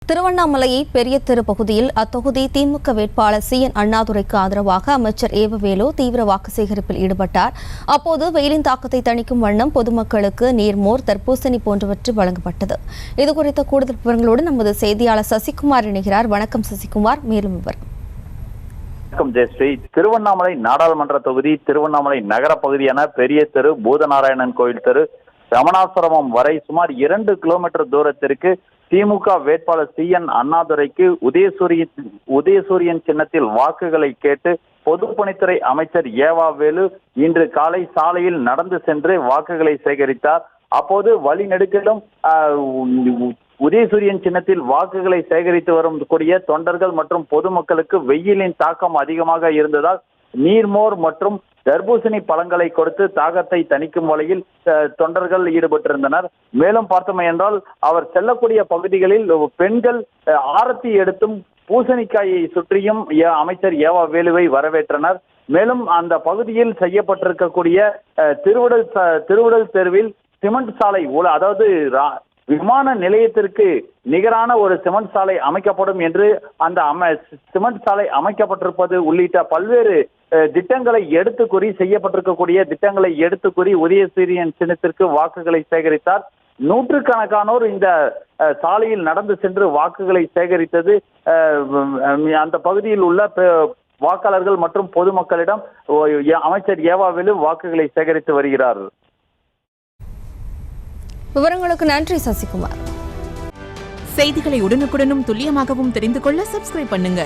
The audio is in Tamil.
திருவண்ணாமலை பெரிய தெரு பகுதியில் அத்தொகுதி திமுக வேட்பாளர் CN அண்ணாதுரைக்கு ஆதரவாக அமைச்சர் ஏவவேலு தீவிர வாக்கு சேகரிப்பில் ஈடுபட்டார். அப்போது வெயிலின் தாக்கத்தை தணிக்கும் வண்ணம் பொதுமக்களுக்கு நீர்மோர், தர்பூசணி போன்றவற்றை வழங்கப்பட்டது. இதுகுறித்த கூடுதல் விவரங்களோடு நமது செய்தியாளர் சசிகுமார் இணைகிறார். வணக்கம் சசிகுமார், மேலும் விவரம். வணக்கம் ஜெயஸ்ரீ. திருவண்ணாமலை நாடாளுமன்ற தொகுதி திருவண்ணாமலை நகர பகுதியான பெரிய தெரு, பூதநாராயணன் கோயில் தெரு, ரமணாசிரமம் வரை சுமார் 2 கிலோமீட்டர் தூரத்திற்கு திமுக வேட்பாளர் CN அண்ணாதுரைக்கு உதயசூரியன் சின்னத்தில் வாக்குகளை கேட்டு பொதுப்பணித்துறை அமைச்சர் ஏவவேலு இன்று காலை சாலையில் நடந்து சென்று வாக்குகளை சேகரித்தார். அப்போது வழிநெடுக்கிலும் உதயசூரியன் சின்னத்தில் வாக்குகளை சேகரித்து வரும் கூடிய தொண்டர்கள் மற்றும் பொதுமக்களுக்கு வெயிலின் தாக்கம் அதிகமாக இருந்ததால் நீர்மோர் மற்றும் தர்பூசணி பழங்களை கொடுத்து தாகத்தை தணிக்கும் வகையில் தொண்டர்கள் ஈடுபட்டிருந்தனர். மேலும் பார்த்தோம் என்றால் அவர் செல்லக்கூடிய பகுதிகளில் பெண்கள் ஆரத்தி எடுத்தும் பூசணிக்காயை சுற்றியும் அமைச்சர் ஏவவேலுவை வரவேற்றனர். மேலும் அந்த பகுதியில் செய்யப்பட்டிருக்கக்கூடிய திருவிடல் தெருவில் சிமெண்ட் சாலை, அதாவது விமான நிலையத்திற்கு நிகரான ஒரு சிமெண்ட் சாலை அமைக்கப்படும் என்று அந்த சிமெண்ட் சாலை அமைக்கப்பட்டிருப்பது உள்ளிட்ட பல்வேறு திட்டங்களை எடுத்து கூறி செய்யப்பட்டிருக்கக்கூடிய திட்டங்களை எடுத்து கூறி உதயசூரியன் சின்னத்திற்கு வாக்குகளை சேகரித்தார். நூற்றுக்கணக்கானோர் இந்த சாலையில் நடந்து சென்று வாக்குகளை சேகரித்தது அந்த பகுதியில் உள்ள வாக்காளர்கள் மற்றும் பொதுமக்களிடம் அமைச்சர் ஏவவேலு வாக்குகளை சேகரித்து வருகிறார். விவரங்களுக்கு நன்றி சசிகுமார். செய்திகளை உடனுக்குடனும் துல்லியமாகவும் தெரிந்து கொள்ள சப்ஸ்கிரைப் பண்ணுங்க.